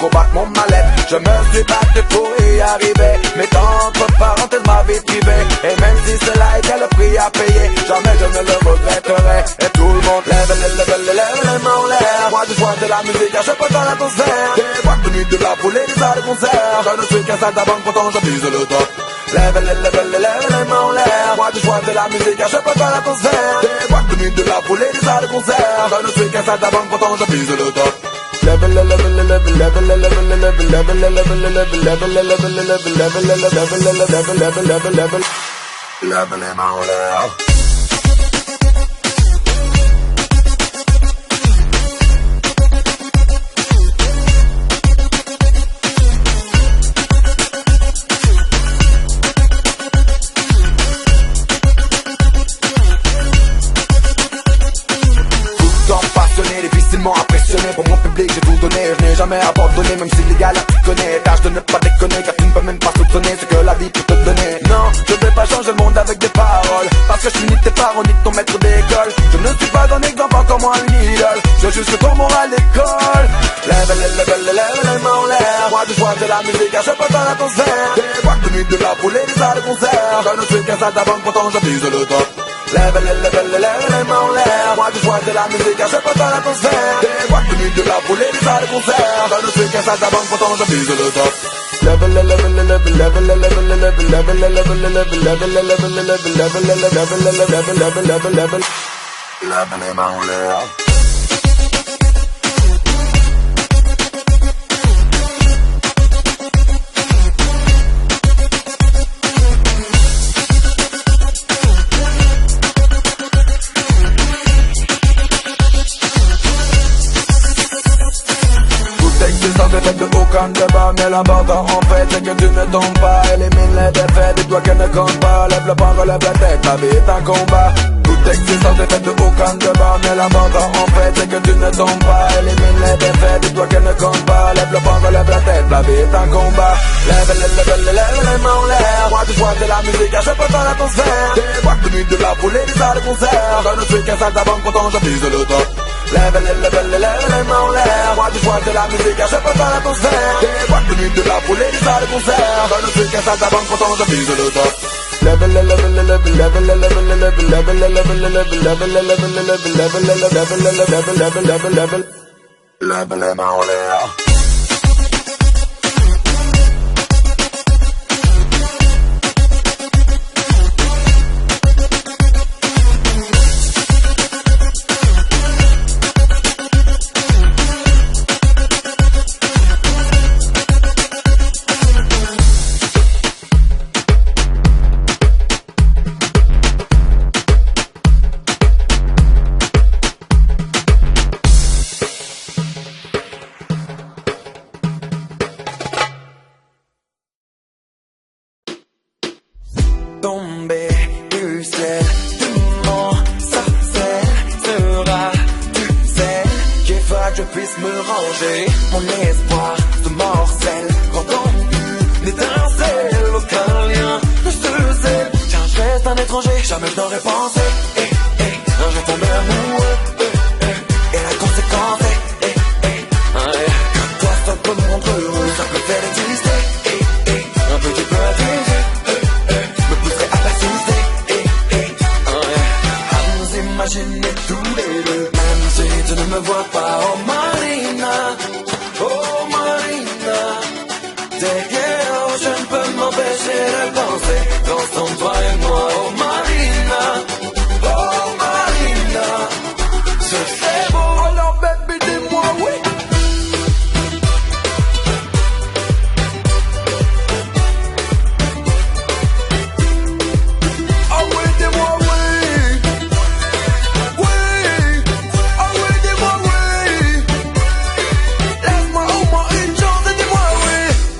faut battre mon mallette. Je me suis battu pour y arriver, mettant entre parenthèses ma vie privée. Et même si cela était le prix à payer, jamais je ne le regretterai. Et tout le monde lève les mains en l'air. Moi du soir de la musique, je peux dans l'atmosphère. Des boîtes de nuit, de la foule et des salles de concert. Je ne suis qu'un saltimbanque, pourtant je vise le top. Lève les mains en l'air. Moi du soir de la musique, je peux dans l'atmosphère. Des boîtes de nuit, de la foule et des salles de concert. Je ne suis qu'un saltimbanque, pourtant je vise le top. Lève les mains en l'air. Impressionné pour mon public, j'ai tout donné, je n'ai jamais abandonné, même si les galères tu connais. Tâche de ne pas déconner, car tu ne peux même pas soupçonner ce que la vie peut te donner. Non, je vais pas changer le monde avec des paroles, parce que je suis ni tes parents ni ton maître d'école. Je ne suis pas un exemple encore moins une idole, je juge que ton moral d'école. Lève les mains en l'air. Moi du soir de la musique, je peux dans l'atmosphère. Des boîtes de nuit, de la foule et des salles de concert. Je ne suis qu'un saltimbanque, pourtant je vise le top. Lève les mains en l'air. Moi du soir de la musique, je peux dans l'atmosphère. Des boîtes de nuit, de la foule et des salles de concert. Je ne suis qu'un saltimbanque, pourtant je vise le top. Lève les mains en l'air. De aucun débat, mais l'important en fait c'est que tu ne tombes pas. Élimine les défaites, dis-toi qu'elles ne comptent pas. Lève le bras, relève la tête, la vie est un combat. Toute existence est faite de aucun débat, mais l'important en fait c'est que tu ne tombes pas. Élimine les défaites, dis-toi qu'elles ne comptent pas. Lève le bras, relève la tête, la vie est un combat. Lève les mains en l'air. Moi du soir de la musique, je peux dans l'atmosphère. Des boîtes de nuit, de la foule et des salles de concert. Je ne suis qu'un saltimbanque, pourtant je vise le top. Lève les mains en l'air. Moi du soir de la musique, je peux dans l'atmosphère. Des boîtes de nuit, de la foule et des salles de concert. Je ne suis qu'un saltimbanque, pourtant je vise le top. Lève les mains en l'air. Tomber du ciel, mon sorcelle sera, tu sais, qu'il faudra que je puisse me ranger. Mon espoir se morcelle quand on une étincelle, aucun lien ne se scelle. Tiens, je reste un étranger, jamais je n'aurais pensé. Un jour tomber amoureux, et la conséquence que toi seul peut me rendre heureux, ça peut faire exister. Un petit peu à tes yeux imaginer tous les deux, même si tu ne me vois pas. Oh Marina, t'es guerre, je ne peux m'empêcher de penser. Concentre-toi et moi, oh Marina, ce serait beau. Alors baby, dis-moi oui.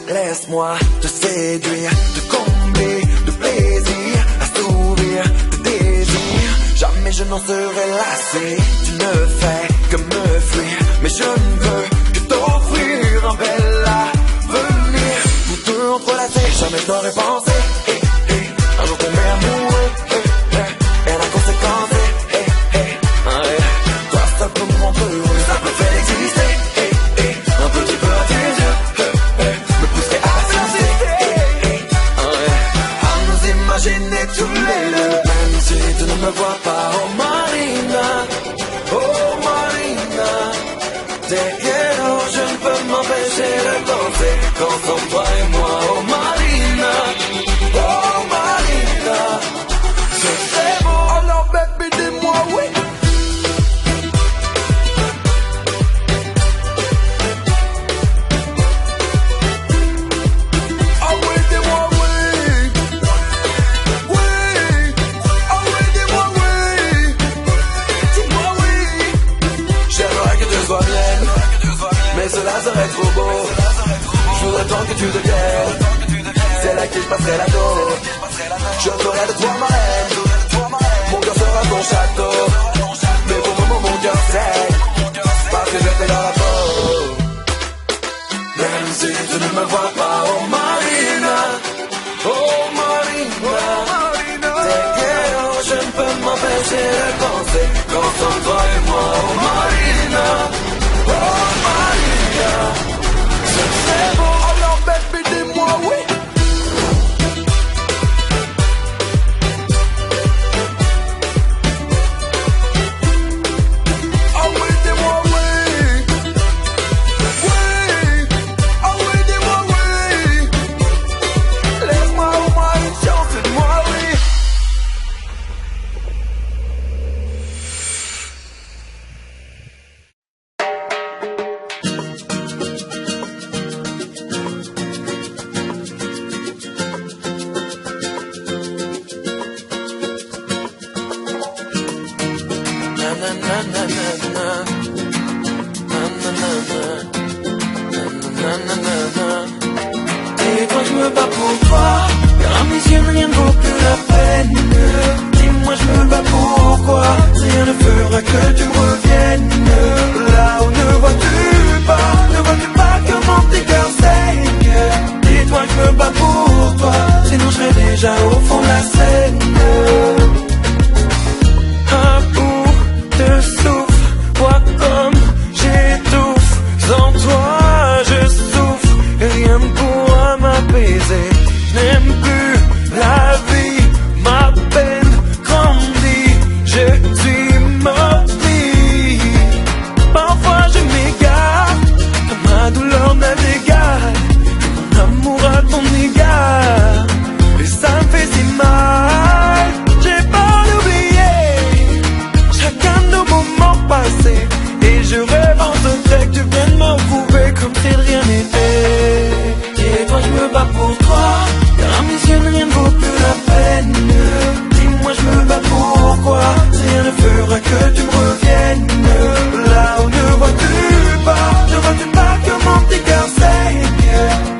Laisse-moi te séduire, te combler de plaisir, assouvir tes désirs. Jamais je n'en serai lassé. Tu ne fais que me fuir, mais je ne veux que t'offrir un bel avenir. Pour te entrelacer, jamais je n'aurais pensé. Un jour tomber amoureux, et la conséquence toi seul peut me rendre heureux, ça peut faire exister. Un petit peu à tes yeux. qu'ensemble toi et moi, oh Marina, ce serait beau. Alors baby dis-moi oui. Ah oui dis-moi oui. Oui. Ah oui dis-moi oui. Dis-moi oui. J'aimerais que tu sois mienne, mais cela serait trop beau. Je voudrais tant que tu deviennes celle à qui je passerai la dos. Je ferai de toi ma reine, mon cœur sera ton château. Mais pour le moment mon cœur saigne, parce que j'étais dans la peau. Même si tu ne me vois pas, oh Marina, t'es guerre, je ne peux m'empêcher de penser qu'ensemble toi et moi, oh Marina, ce serait beau. Alors baby dis-moi oui. Ah oui dis-moi oui. Oui. Ah oui dis-moi oui. Laisse-moi au moins une chance, dis-moi oui. Et quand je me bats pour toi, car à mes yeux rien ne vaut plus la peine. Dis-moi je me bats pourquoi, rien ne fera que tu reviennes. Là où ne vois-tu pas que mon petit cœur saigne. Dis-toi que je me bats pour toi, sinon je serais déjà au fond de la Seine. Un bout de souffle, vois comme j'étouffe. Sans toi je souffre, et rien ne pourra m'apaiser. Je n'aime plus la vie, ma peine grandit. Je suis maudit. Parfois je m'égare, ma douleur n'a d'égal, mon amour à ton égard. Et ça me fait si mal, j'ai pas d'oublier chacun de nos moments passés. Et je rêve en secret que tu viennes me retrouver comme si de rien n'était. Et toi je me bats pour toi, car à mes yeux rien ne vaut plus la peine. Dis-moi je me bats pourquoi, rien ne fera que tu me reviennes. Là où ne vois-tu pas que mon petit cœur saigne.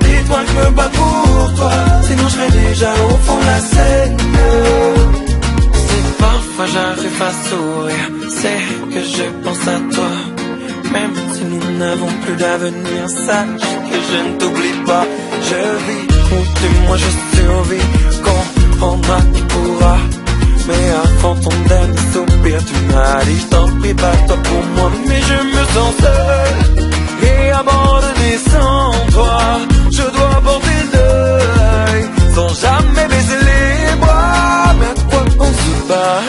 Dis-toi que je me bats pour toi, sinon je serais déjà au fond de la Seine. Si parfois j'arrive à sourire, c'est que je pense à toi. Même si nous n'avons plus d'avenir, sache que je ne t'oublie pas. Je vis, ou du moins je survis, comprendras qui pourra. Mais avant ton dernier soupir, tu m'as dit je t'en prie, bats-toi pour moi. Mais je me sens seul et abandonné sans toi. Je dois porter le deuil sans jamais baisser les bras. Mais à quoi on se bat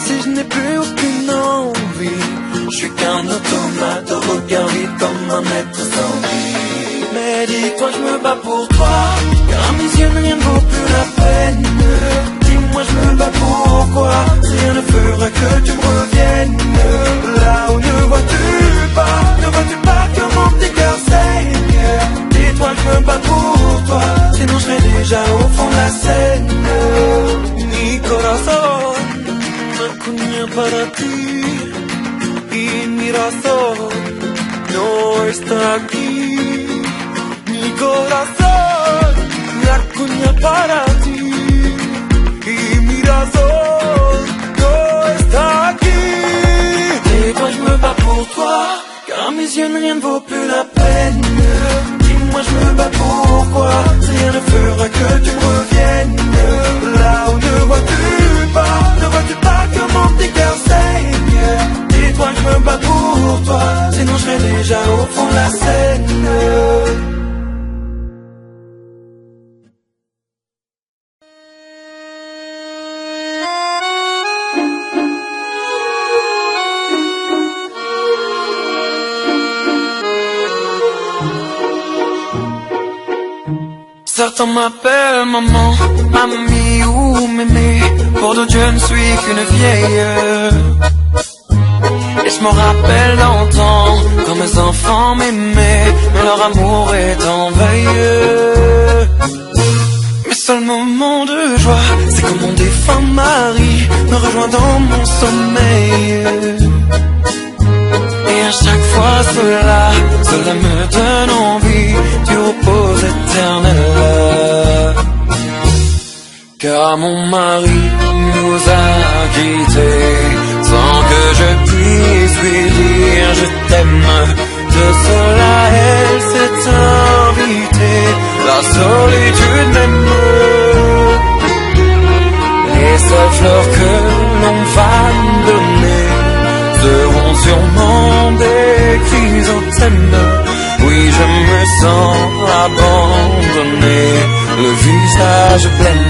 si je n'ai plus aucune envie? Je suis qu'un automate au regard vide comme un être sans vie. Mais dis-toi je me bats pour toi, car à mes yeux rien ne vaut plus la peine. Dis-moi je me bats pourquoi, rien ne fera que tu me reviennes. Là où ne vois-tu pas que mon petit cœur saigne. Dis-toi que je me bats pour toi, sinon je serais déjà au fond de la Seine. Mi corazón no acuña para ti, y mi razón no está aquí. Mi corazón me acuña para ti, y mi razón no está aquí. Et toi je me bats pour toi, car à mes yeux rien ne vaut plus la peine. Dis-moi je me bats pourquoi, rien ne fera que tu me reviennes. Là où ne vois-tu pas que mon petit cœur saigne. Dis-toi que je me bats pour toi, sinon je serais déjà au fond de la Seine. Certains m'appellent maman, mamie ou mémé. Pour d'autres je ne suis qu'une vieille. Et je m'en rappelle d'antan, quand mes enfants m'aimaient, mais leur amour est en veille. Mes seuls moments de joie, c'est quand mon défunt mari me rejoint dans mon sommeil. Et à chaque fois cela me donne envie du repos éternel. Car mon mari nous a quittés sans que je puisse lui dire je t'aime. De cela elle s'est invitée, la solitude même. Les seules fleurs que l'on va me donner seront sûrement des chrysanthèmes. Oui, je me sens abandonné, le visage plein.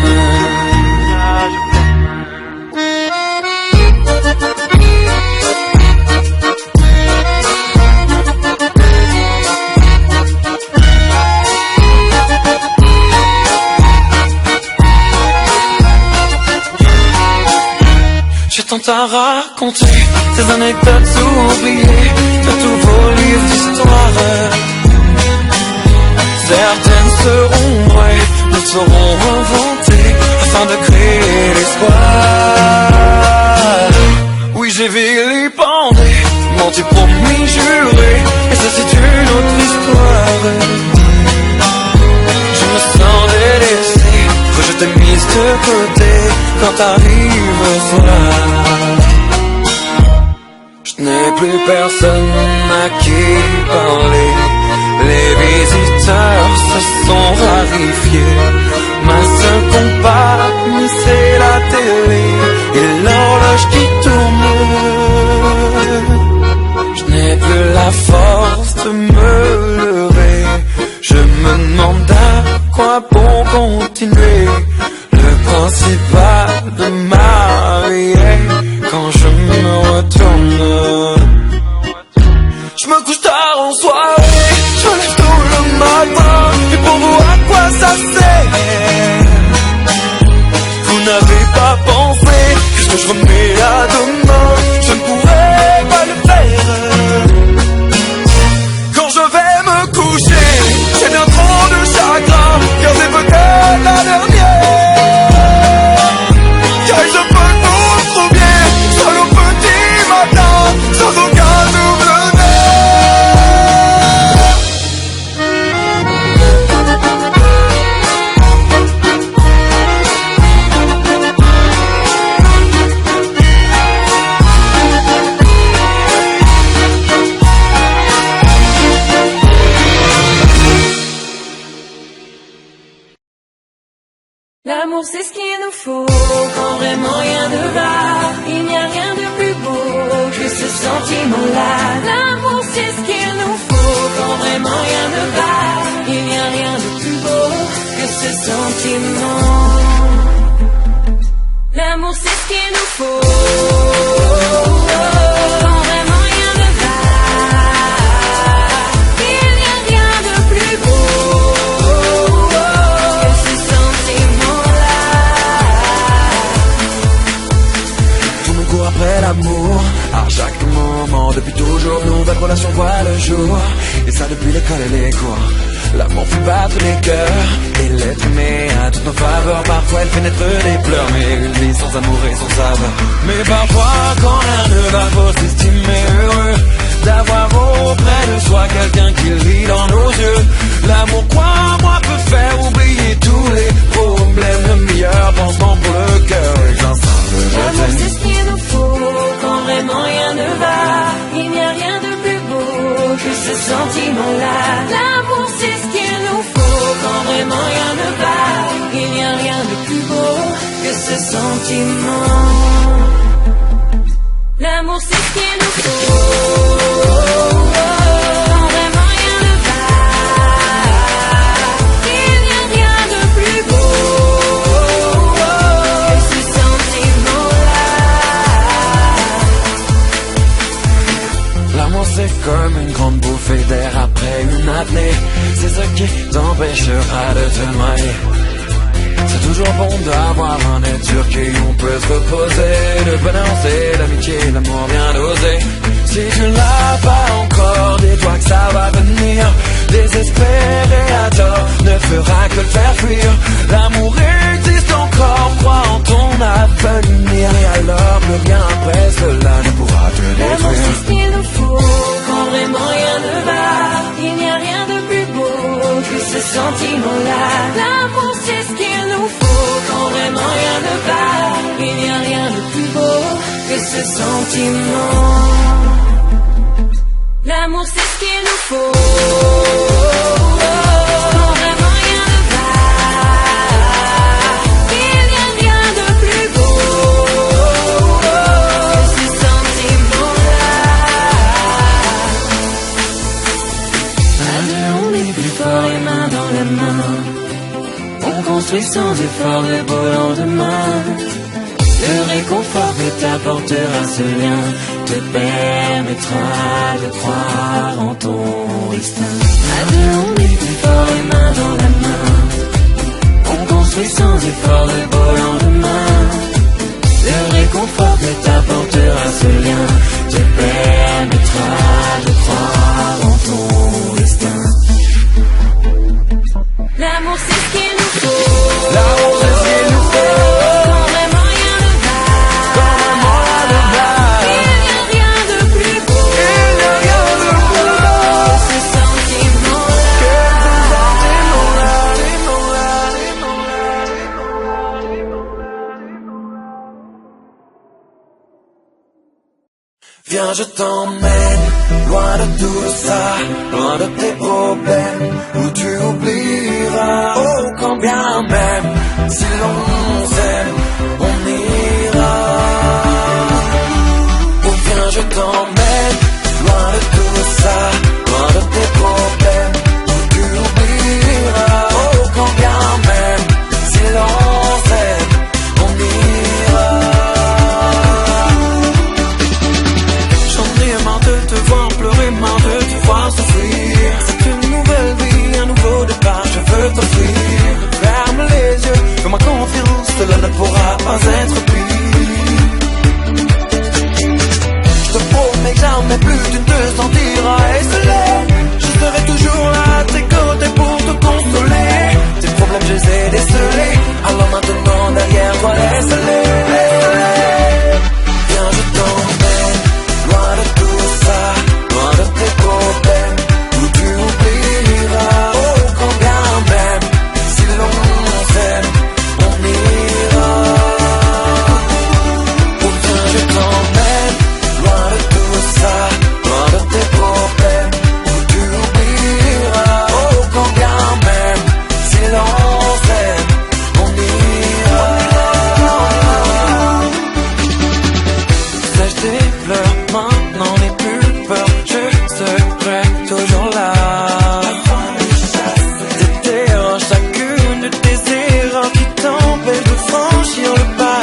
J'ai tant à raconter, ces anecdotes oubliées de tous vos livres d'histoire. Certaines seront vraies, d'autres seront inventées afin de créer l'espoir. Oui, j'ai vilipendé, menti, promis, juré, et ça c'est une autre histoire. Je me sens délaissé, rejeté, mise de côté quand arrive le soir. Je n'ai plus personne à qui parler, les visiteurs se sont rarifiés. Ma seule compagne c'est la télé et l'horloge qui tourne. Je n'ai plus la force de me lever, je me demande à quoi bon continuer. Le principal de ma vie est quand je me retourne. Je me couche tard en soirée, je me lève tôt le matin. Et pour vous à quoi ça sert? Vous n'avez pas pensé que ce que je remets à demain, je ne pourrais pas le faire. Quand je vais me coucher, j'ai bien trop de chagrin, car c'est peut-être la dernière. Car je peux tout trop bien, seul au petit matin, sans aucun double L'amour c'est ce qu'il nous faut, quand vraiment rien ne va. Il n'y a rien de plus beau que ce sentiment-là. L'amour c'est ce qu'il nous faut, quand vraiment rien ne va. Il n'y a rien de plus beau que ce sentiment. L'amour c'est ce qu'il nous faut, quand vraiment rien ne va. Il n'y a rien de plus beau que ce sentiment. Après l'amour, à chaque moment, depuis toujours, nouvelle relation voit le jour. Et ça depuis l'école et les cours. L'amour fait battre les cœurs et l'être aimé a toute nos faveurs. Parfois elle fait naître des pleurs, mais une vie sans amour et sans saveur. Mais parfois quand rien ne va, faut s'estimer heureux d'avoir auprès de soi quelqu'un qui rit dans nos yeux. L'amour, crois-moi, peut faire oublier tous les problèmes. Le meilleur pansement pour le cœur, les instants de l'amour c'est ce qu'il nous faut, quand vraiment rien ne va. Il n'y a rien de plus beau que ce sentiment-là. L'amour c'est ce qu'il nous faut, quand vraiment rien ne va. Il n'y a rien de plus beau que ce sentiment. L'amour c'est ce qu'il nous faut, quand vraiment rien ne va. Il n'y a rien de plus beau que ce sentiment-là. L'amour c'est comme une grande bouffée d'air après une apnée. Ces ce qui t'empêchera de te noyer. C'est toujours bon d'avoir un être sur qui on peut se reposer. Le bonheur c'est l'amitié, l'amour bien dosé. Si tu l'as pas encore, dis-toi que ça va venir. Désespéré à tort ne fera que le faire fuir. L'amour existe encore, crois en ton avenir. Et alors plus rien après cela ne pourra te détruire. L'amour c'est ce qu'il nous faut quand vraiment rien ne va. Il n'y a rien de plus beau que ce sentiment-là. L'amour c'est ce qu'il nous faut quand vraiment rien ne va. Il n'y a rien de plus beau que ce sentiment. L'amour c'est ce qu'il nous faut quand vraiment rien ne va. Il n'y a rien de plus beau que ce sentiment-là. À deux on est plus fort et main dans la main. On construit sans effort de beaux lendemains. Le réconfort que t'apportera ce lien te permettra de croire en ton destin. À deux on est plus fort et main dans la main. On construit sans effort de beaux lendemains. Le réconfort que t'apportera ce lien te permettra de croire en ton destin. L'amour c'est ce qu'il nous faut. L'amour c'est ce qu'il nous faut. Quand vraiment rien ne va. Quand vraiment rien ne va. Il n'y a rien de plus beau. Il n'y a rien de plus beau. Ce sentiment-là. Viens, je t'emmène loin de tout ça, loin de tes problèmes, où tu oublieras. Oh, quand bien même, si l'on s'aime, on ira. Oh, viens, je t'emmène loin de tout ça, loin de tes problèmes, où tu oublieras. Oh, quand bien même, si l'on s'aime, on ira. J'en ai marre de te voir pleurer, marre de te voir souffrir. C'est une nouvelle vie, un nouveau départ, je veux t'offrir. Ferme les yeux, fais-moi confiance, cela ne pourra pas être pire. Je te promets que jamais plus tu ne te sentiras isolé. Je serai toujours là à tes côtés pour te consoler. Tes problèmes je les ai décelés, alors maintenant derrière toi laisse-les. Viens, je t'emmène loin de tout ça, loin de tes problèmes, où tu oublieras. Oh, quand bien même, si l'on s'aime, on ira. Oh, viens, je t'emmène loin de tout ça, loin de tes problèmes, où tu oublieras. Oh, quand bien même, si l'on s'aime, on ira. Sèche tes pleurs, maintenant n'aie plus peur, je serai toujours là. Déterre chacune de tes erreurs qui t'empêchent de franchir le pas.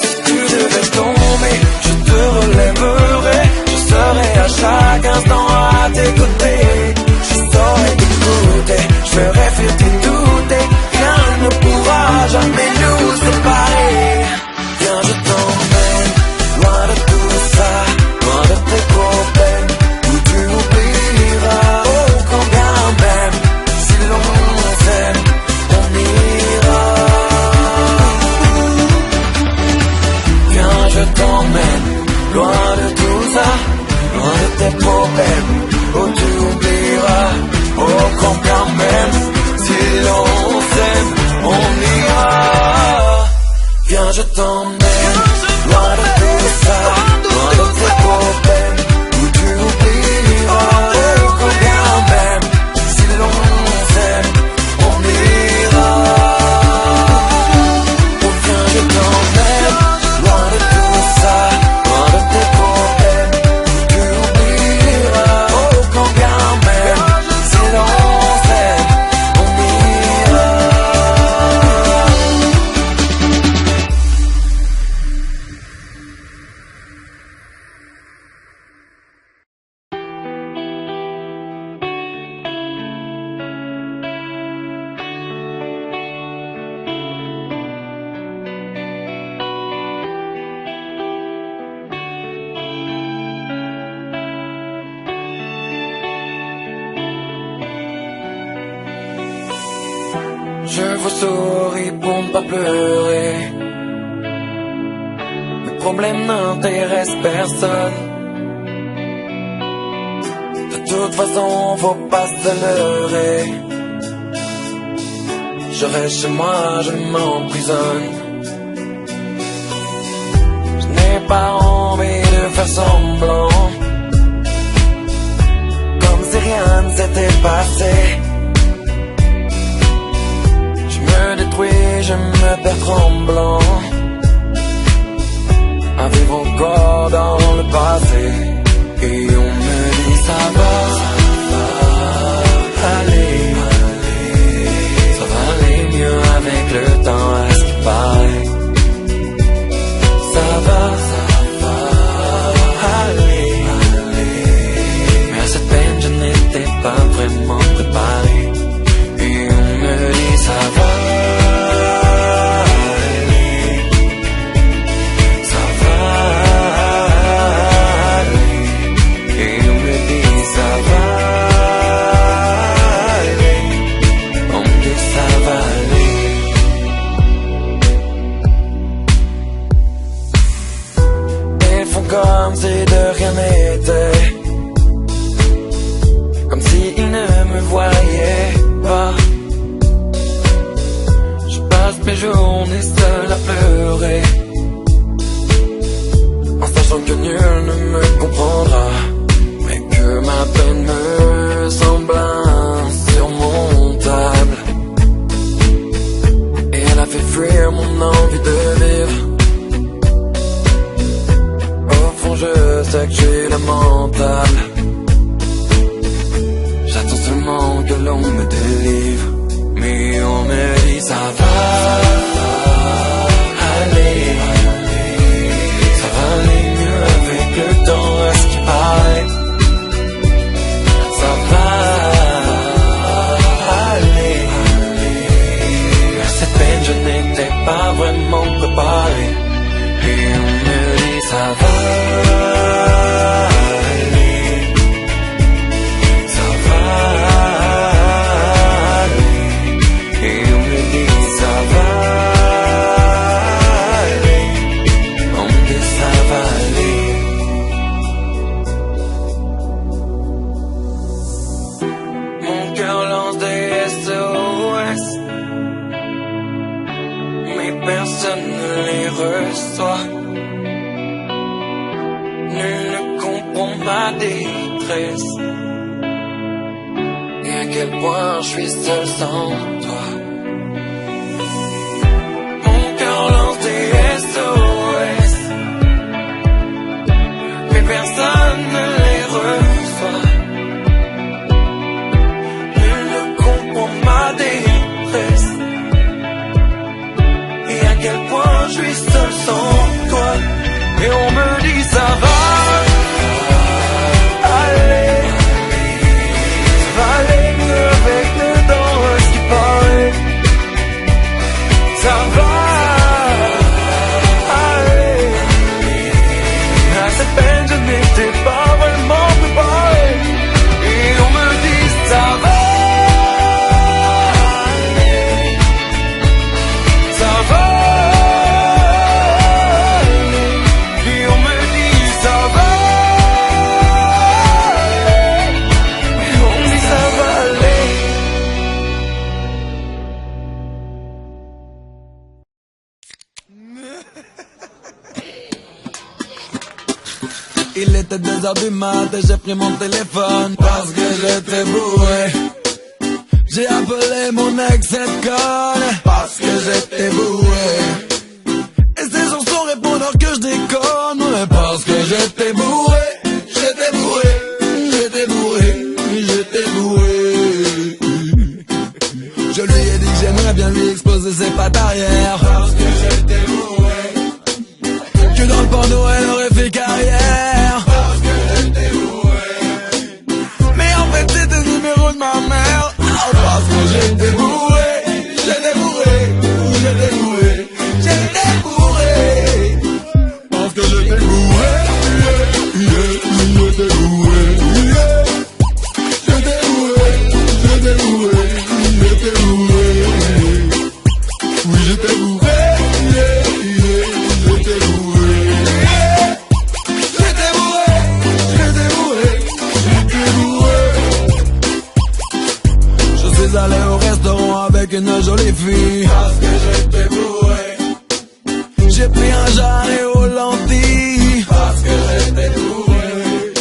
Si tu devais tomber, je te relèverai. Je serai à chaque instant à tes côtés. Je saurai t'écouter, je ferai fuir tes doutes. Rien ne pourra jamais nous séparer. Viens, je t'emmène loin de tout ça, loin de tes problèmes, où tu oublieras. Oh, quand bien même, si l'on s'aime, on ira. Viens, je t'emmène loin de tout ça, loin de tes problèmes, où tu oublieras. Oh, quand bien même, si l'on s'aime, on ira. Viens, je t'emmène loin de tout ça, loin de tes problèmes, où tu oublieras. Oh, quand bien même, si l'on s'aime, on ira. Oh, viens, je t'emmène loin de tout ça, loin de tes problèmes, où tu oublieras. Oh, quand bien même, si l'on s'aime, on ira. Je vous souris pour ne pas pleurer. Mes problèmes n'intéressent personne. De toute façon, faut pas se leurrer. Je reste chez moi, je m'emprisonne. Je n'ai pas envie de faire semblant, comme si rien ne s'était passé. Je me détruis, je me perds tremblant, à vivre encore dans le passé. Et on me dit ça va aller, ça va aller mieux avec le temps à ce qui paraît. Ça va aller, mais à cette peine je n'étais pas vraiment préparé. Et on me dit ça va aller, ça va aller. Et on me dit ça va aller, on me dit ça va aller. Ils font comme si de rien n'était, comme s'ils ne me voyaient pas. Je passe mes journées seul à pleurer, en sachant que nul ne me comprendra, mais que ma peine me semble insurmontable. Et elle a fait fuir mon envie de vivre. Au fond je sais que j'ai lamentable. J'attends seulement que l'on me délivre. Mais on me dit ça va aller, ça va aller mieux avec le temps à ce qui paraît. Ça va aller, à cette peine je n'étais pas vraiment préparé. Et on me dit ça va aller, ça va aller. Et on me dit ça va aller, on me dit ça va aller. Mon cœur lance des SOS, mais personne ne les reçoit. Nul ne comprend ma détresse, et à quel point je suis seul sans toi. Mon cœur lance des SOS, mais personne ne les reçoit. Nul ne comprend ma détresse, et à quel point je suis seul sans toi. Et on me dit ça va aller, ça va aller mieux avec le temps à ce qui paraît. Ça va aller, à cette peine je n'étais pas vraiment préparé. Et on me dit ça va aller, ça va aller. Et on me dit ça va aller, et on me dit ça va aller. Il était 2h du mat et j'ai pris mon téléphone parce que j'étais bourré. J'ai appelé mon ex cette conne parce que j'étais bourré. Et ces chansons répondant que je déconne, ouais, parce que j'étais bourré. J'étais bourré, j'étais bourré, j'étais bourré. Je lui ai dit que j'aimerais bien lui exploser ses pattes arrière parce que j'étais bourré. Que dans le porno elle aurait fait carrière parce que j'étais bourré. Mais en fait c'était le numéro de ma mère. Parce que j'étais bourré, j'étais bourré, j'étais bourré, j'étais bourré. Parce que j'étais bourré, j'étais bourré, j'étais bourré, j'étais bourré, j'étais bourré. avec une jolie fille. Parce que j'étais bourré. J'ai pris un jarret aux lentilles. Parce que j'étais bourré.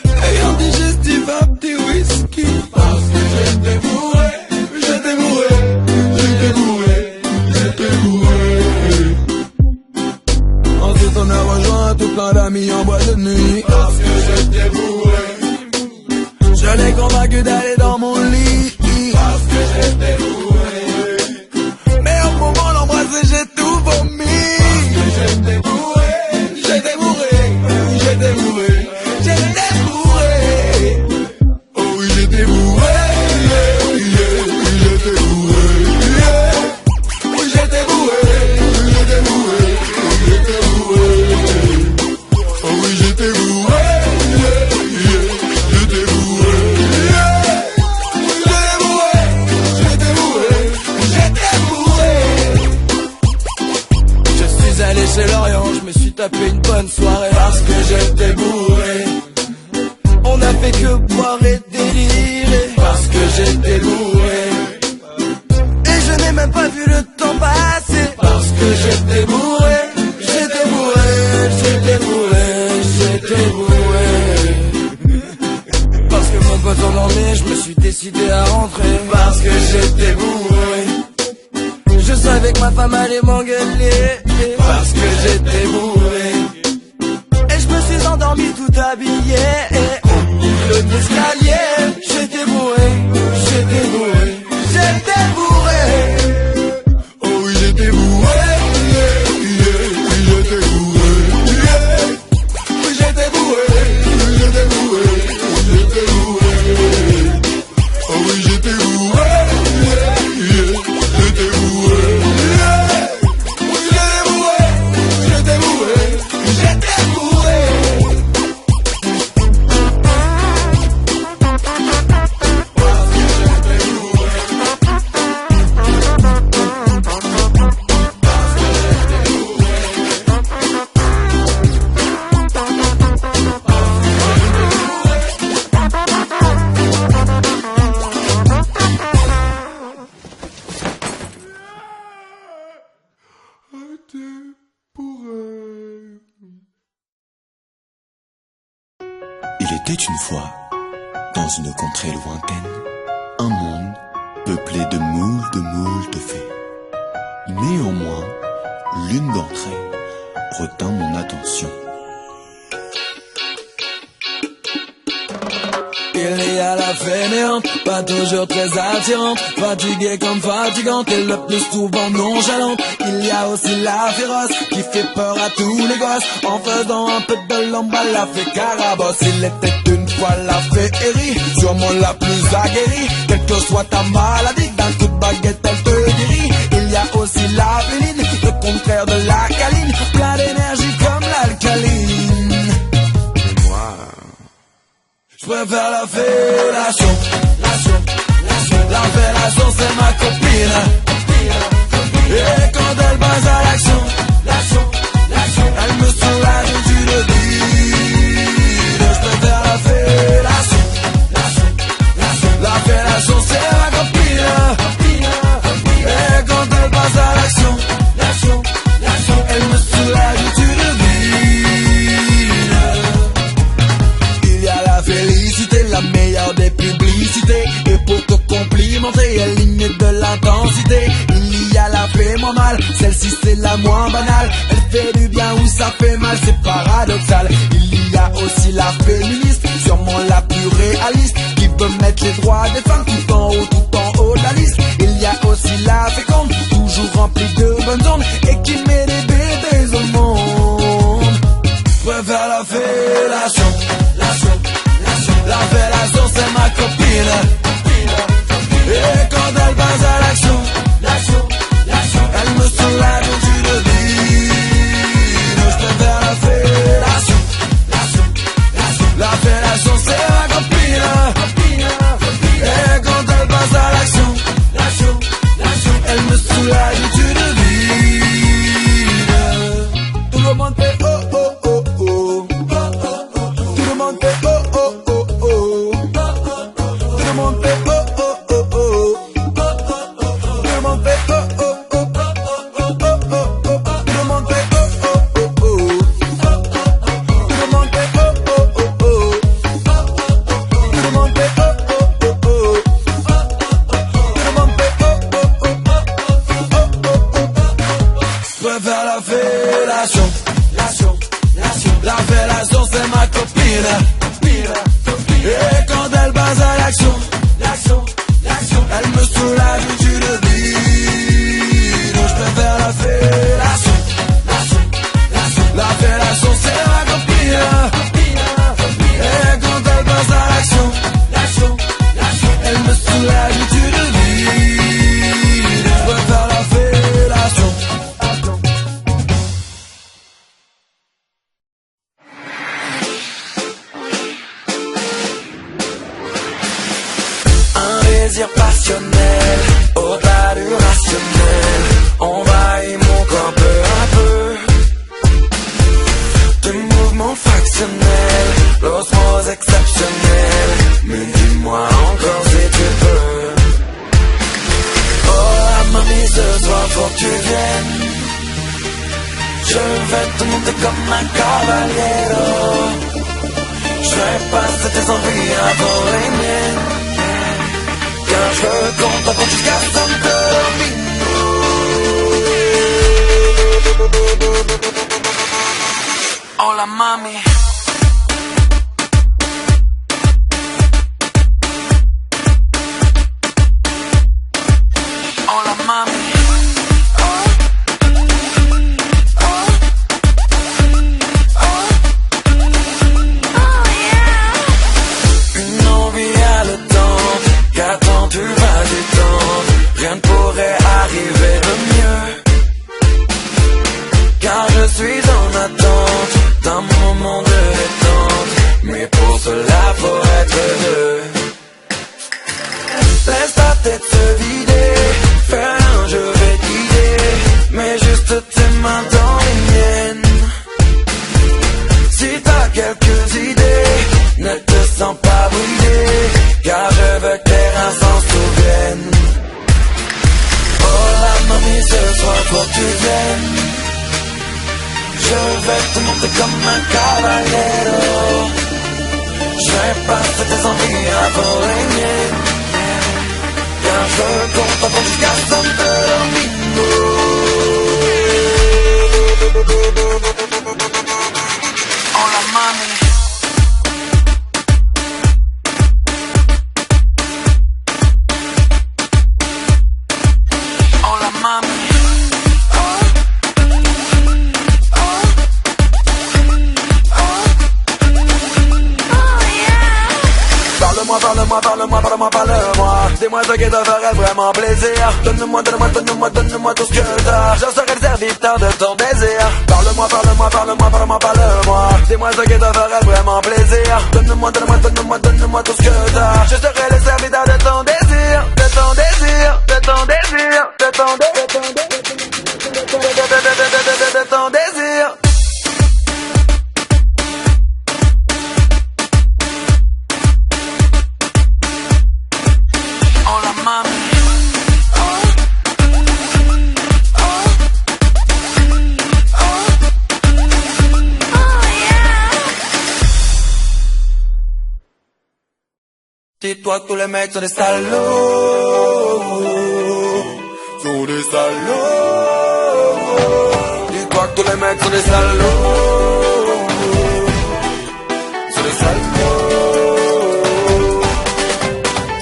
Et un digestif, un petit whisky. Parce que j'étais bourré. J'étais bourré. J'étais bourré. J'étais bourré. Ensuite on a rejoint tout plein d'amis en boîte de nuit. Parce que j'étais bourré. Je l'ai convaincu d'aller dans mon lit. Parce que j'étais bourré. Mais au moment d'embrasser j'ai tout vomi. Parce que j'étais bourré. J'étais bourré. J'étais bourré. J'étais bourré. Oh oui j'étais bourré. J'étais bourré. Oui j'étais bourré. J'étais bourré. J'étais bourré. Oh oui j'étais bourré. Chez Lorient, je me suis tapé une bonne soirée. Parce que j'étais bourré. On a fait que boire et délirer. Parce que j'étais bourré. Et je n'ai même pas vu le temps passer. Parce que j'étais bourré. J'étais bourré. J'étais bourré. J'étais bourré. Parce que mon pote endormi, je me suis décidé à rentrer. Parce que j'étais bourré. Je savais que ma femme allait m'engueuler. Parce que j'étais bourré. Et je me suis endormi tout habillé. Au milieu de l'escalier. J'étais bourré. J'étais bourré. J'étais bourré. Oh oui j'étais bourré. Oui j'étais bourré. Oui j'étais bourré. J'étais bourré. J'étais bourré. Oh oui j'étais bourré. J'étais bourré. Il était une fois, dans une contrée lointaine, un monde peuplé de moult fées. Néanmoins, l'une d'entre elles retint mon attention. Il y a la fainéante, pas toujours très attirante, fatiguée comme fatigante et le plus souvent nonchalante. Il y a aussi la féroce qui fait peur à tous les gosses, en faisant un peu de l'ombre à la fée Carabosse. Il était une fois la féerie, sûrement la plus aguerrie, quelle que soit ta maladie, d'un coup de baguette elle te guérit. Il y a aussi la féline, le contraire de la câline, plein d'énergie comme l'alcaline. Et moi, je préfère la fellation. La fellation c'est ma copine. Et quand elle passe à l'action, elle me soulage du devine. Je préfère la fellation. La fellation c'est ma copine. Et quand elle passe à l'action, elle me soulage du devine. Il y a la félicité, la meilleure des publicités. Et pour te complimenter, elle ligne de l'intensité. Il y a la fait moins mal, celle-ci c'est la moins banale. Elle fait du bien ou ça fait mal, c'est paradoxal. Il y a aussi la féministe, sûrement la plus réaliste, qui veut mettre les droits des femmes tout en haut de la liste. Il y a aussi la féconde, toujours remplie de bonnes ondes, et qui met des bébés au monde. Je préfère la fellation. La fellation c'est ma copine. Et quand elle passe à l'action, elle me soulage du devine. Je préfère la fellation. La fellation c'est ma copine. Et quand elle passe à l'action, elle me soulage du devine. Tout le monde fait oh oh oh oh. Tout le monde fait oh oh oh oh. Tout le monde fait oh oh oh oh. Tout Et quand elle passe à l'action, elle me soulage du vide. Je préfère la fellation. La fellation c'est ma copine. Et quand elle passe à l'action, elle me soulage du vide. Je préfère la fellation. Un désir passionnel, au-delà du rationnel, envahit mon corps peu à peu. Des mouvements fractionnels, l'osmose exceptionnelle. Mais dis-moi encore si tu peux. Oh la mamie, ce soir faut que tu viennes. Je vais te monter comme un caballero. Je vais passer tes envies avant les miennes. Car je compte avant jusqu'à Santo Domingo. Hola mami. Hola mami. Une envie haletante, qu'attends-tu, vas-y tente. Rien ne pourrait arriver de mieux. Car je suis en attente d'un moment de détente. Mais pour cela faut être deux. Laisse ta tête se vider, fais rien, je vais guider. Mais juste tes mains dans les miennes. Si t'as quelques idées, ne te sens pas bridé. Car je veux que tes reins s'en souviennent. Oh la mamie, ce soir faut que tu viennes. Je vais te monter comme un caballero. Je vais passer tes envies avant les miennes. Car je compte avant jusqu'à Santo Domingo. Oh la mamie. Oh la mamie. Parle-moi. Dis-moi ce qui te ferait vraiment plaisir. Donne-moi tout ce que t'as. Je serai le serviteur de ton désir. Parle-moi. Dis-moi ce qui te ferait vraiment plaisir. Donne-moi tout ce que t'as. Je serai le serviteur de ton désir. De ton désir. Oh la mamie. Dis-toi que tous les mecs sont des salauds. Dis-toi que tous les mecs sont des salauds.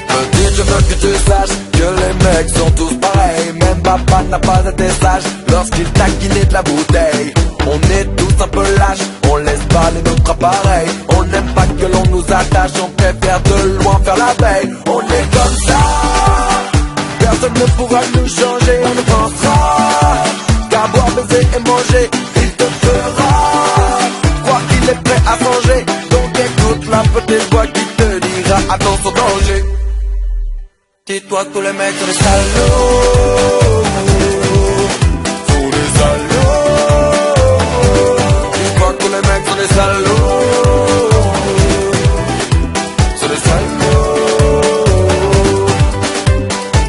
Petite, je veux que tu saches que les mecs sont tous pareils. Même papa n'a pas été sage lorsqu'il taquinait de la bouteille. On est tous un peu lâches, on laisse pas les notre appareil. On n'aime pas que l'on nous attache, on préfère de loin faire la veille. On est comme ça, personne ne pourra nous changer. On ne pensera qu'à boire, baiser et manger. Il te fera croire qu'il est prêt à changer. Donc écoute la petite voix qui te dira attention danger. Dis-toi que tous les mecs sont des salauds. Sont des salauds. Dis-toi que tous les mecs sont des salauds. Sont des salauds.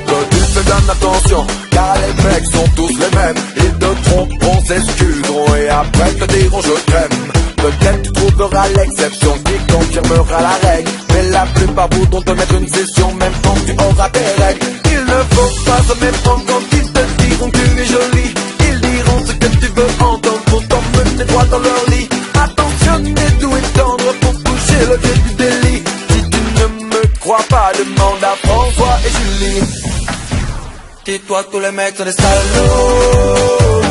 Quand tu fais bien attention, car les mecs sont tous les mêmes. Ils te tromperont, s'excuseront et après te diront je t'aime. Peut-être tu trouveras l'exception qui confirmera la règle. Mais la plupart voudront te mettre une session même quand tu auras tes règles. Il ne faut pas se méprendre quand ils te diront que tu es jolie. Ils diront ce que tu veux entendre pour t'emmener droit dans leur lit. Attention, t'es doux et tendre pour toucher oublie. Dis-toi que tous les mecs sont des salauds.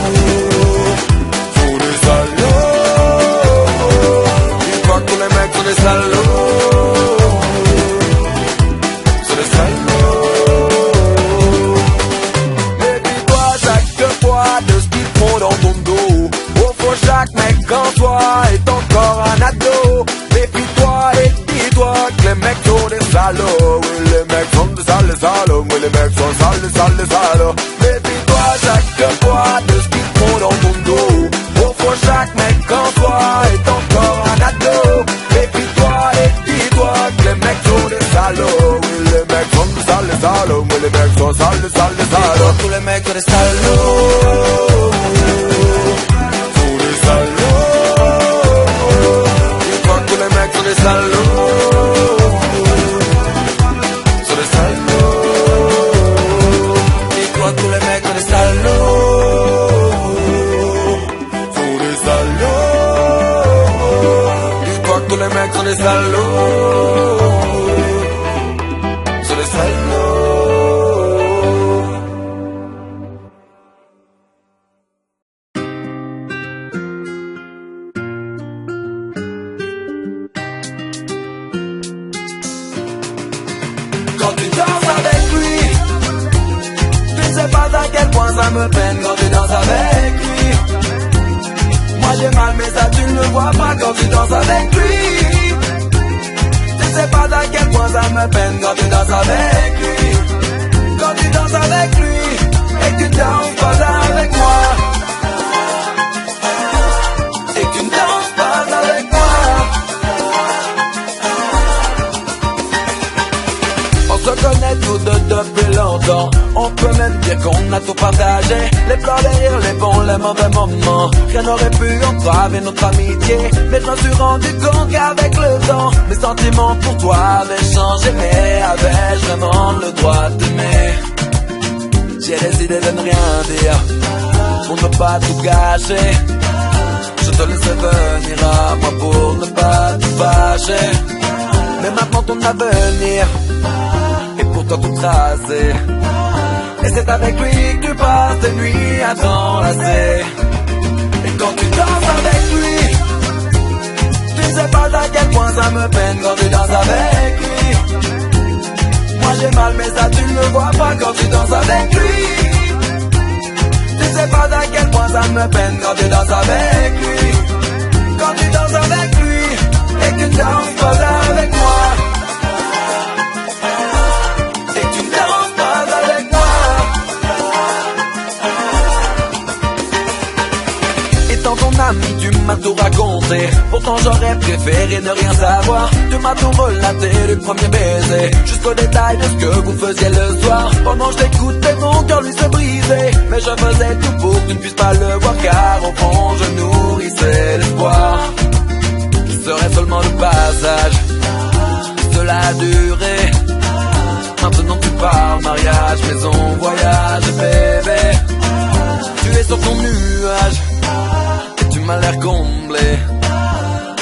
Sont des salauds. Dis-toi que tous les mecs sont des salauds. Sont des salauds. Méfie-toi chaque fois de ce qu'ils font dans ton dos. Au fond chaque mec en toi est encore un ado. Méfie-toi et dis-toi que les mecs sont des salauds. Oui, les mecs sont des sales salauds. Oui, les mecs sont sales salauds. Méfie-toi chaque fois de ce qu'ils font dans ton dos. Au fond chaque mec en toi est encore un ado. Méfie-toi et dis-toi que les mecs sont des salauds. Oui, les mecs sont des sales salauds. Oui, les mecs sont sales salauds. Dis-toi que tous les mecs sont des salauds. Sont des salauds. Dis-toi que tous les mecs sont des salauds. Sont des salauds. Dis-toi que tous les mecs sont des salauds. Sont des salauds. Dis-toi que tous les mecs sont des salauds. Sont des salauds. Quand tu danses avec lui, tu ne sais pas à quel point ça me peine quand tu danses avec lui. Moi j'ai mal mais ça tu ne le vois pas quand tu danses avec lui. Tu ne sais pas à quel point ça me peine quand tu danses avec lui. Quand tu danses avec lui et que tu danses pas avec moi. Et que tu ne danses pas avec moi. On se connaît tous deux depuis longtemps. On peut même dire qu'on a tout partagé. Les plans, les rires, les bons, les mauvais moments. Rien n'aurait pu entraver notre amitié. Mais je me suis rendu compte qu'avec le temps, mes sentiments pour toi avaient changé. Mais avais-je vraiment le droit d'aimer? J'ai décidé de ne rien dire pour ne pas tout gâcher. Je te laissais venir à moi pour ne pas te fâcher. Mais maintenant ton avenir et pour toi tout tracé. Et c'est avec lui que tu passes tes nuits à t'enlacer. Et quand tu danses avec lui, tu ne sais pas à quel point ça me peine quand tu danses avec lui. Moi j'ai mal mais ça tu ne le vois pas quand tu danses avec lui. Tu ne sais pas à quel point ça me peine quand tu danses avec lui. Quand tu danses avec lui et que tu danses pas avec moi. Tu m'as tout raconté, pourtant j'aurais préféré ne rien savoir. Tu m'as tout relaté du premier baiser jusqu'au détail de ce que vous faisiez le soir. Pendant que je t'écoutais, mon cœur lui se brisait. Mais je faisais tout pour que tu ne puisses pas le voir, car au fond je nourrissais l'espoir qu'il serait seulement le passage de la durée. Maintenant tu pars, mariage, maison, voyage, bébé. Tu es sur ton nuage, tu m'as l'air comblé.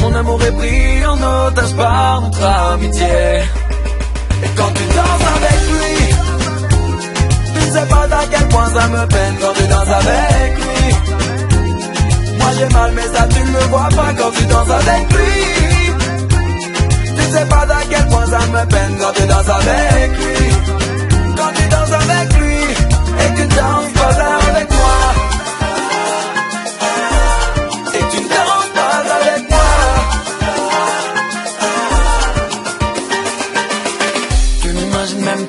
Mon amour est pris en otage par notre amitié. Et quand tu danses avec lui, tu ne sais pas à quel point ça me peine quand tu danses avec lui. Moi j'ai mal mais ça tu ne le vois pas quand tu danses avec lui. Tu ne sais pas à quel point ça me peine quand tu danses avec lui. Quand tu danses avec lui et que tu danses pas avec moi.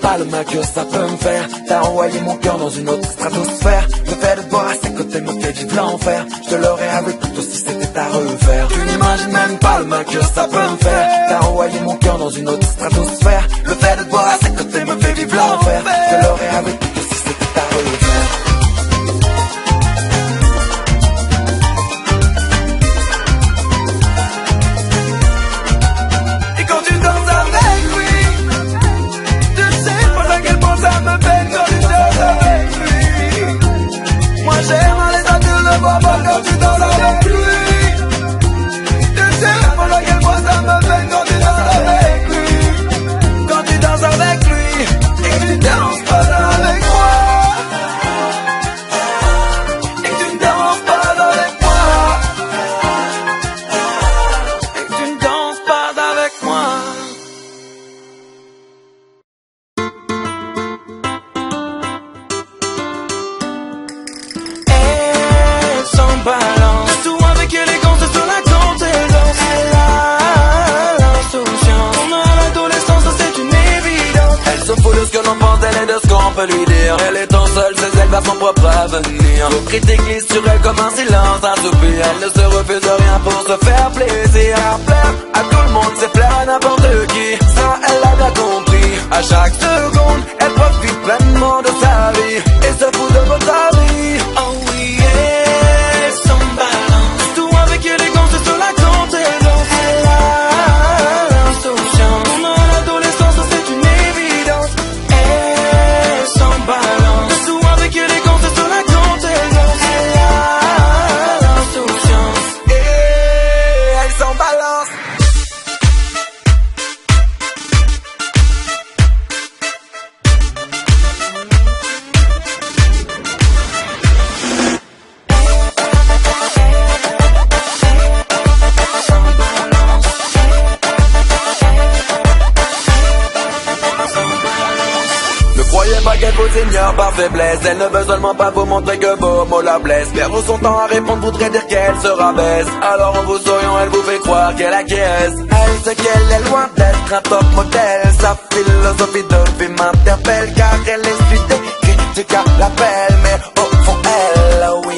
Pas le mal que ça peut me faire. T'as envoyé mon cœur dans une autre stratosphère. Le fait de te voir à ses côtés me fait vivre l'enfer. Je te l'aurais avoué plutôt si c'était à refaire. Tu n'imagines même pas le mal que ça peut me faire. T'as envoyé mon cœur dans une autre stratosphère. Le fait de te voir à ses côtés me fait vivre l'enfer. Je te l'aurais avoué plutôt si c'était à refaire. Et quand tu danses avec lui, j'ai mal et ça tu ne vois pas quand tu danses avec lui. Tu sais pas à quel point ça me peine quand tu danses avec lui. Quand tu danses avec lui et que tu danses balance. Tout avec élégance sur la contagion. Elle a l'insouciance. On a l'adolescence, c'est une évidence. Elle se fout de ce que l'on pense, elle est de ce qu'on peut lui dire. Elle est en seule, ses ailes vers son propre avenir. Nos critiques glissent sur elle comme un silence, un soupir. Elle ne se refuse de rien pour se faire plaisir. Elle plaire à tout le monde, c'est plaire à n'importe qui. Ça, elle l'a bien compris. À chaque seconde, elle profite pleinement de sa vie et se fout de votre avis. Oh oui, elle s'en balance. Tout avec élégance sur la contagion. Elle a l'insouciance. On a l'adolescence, c'est une évidence. Elle s'en balance. Tout avec élégance sur la contagion. Elle a l'insouciance. Et elle s'en balance. Ne croyez pas qu'elle vous ignore par faiblesse. Elle ne veut seulement pas vous montrer que vos mots la blessent. Perdre son temps à répondre voudrait dire qu'elle se rabaisse. Alors en vous souriant, elle vous fait croire qu'elle acquiesce. Elle sait qu'elle est loin d'être un top modèle. Sa philosophie de vie m'interpelle, car elle est suite des critiques à l'appel. Mais au fond elle, oui,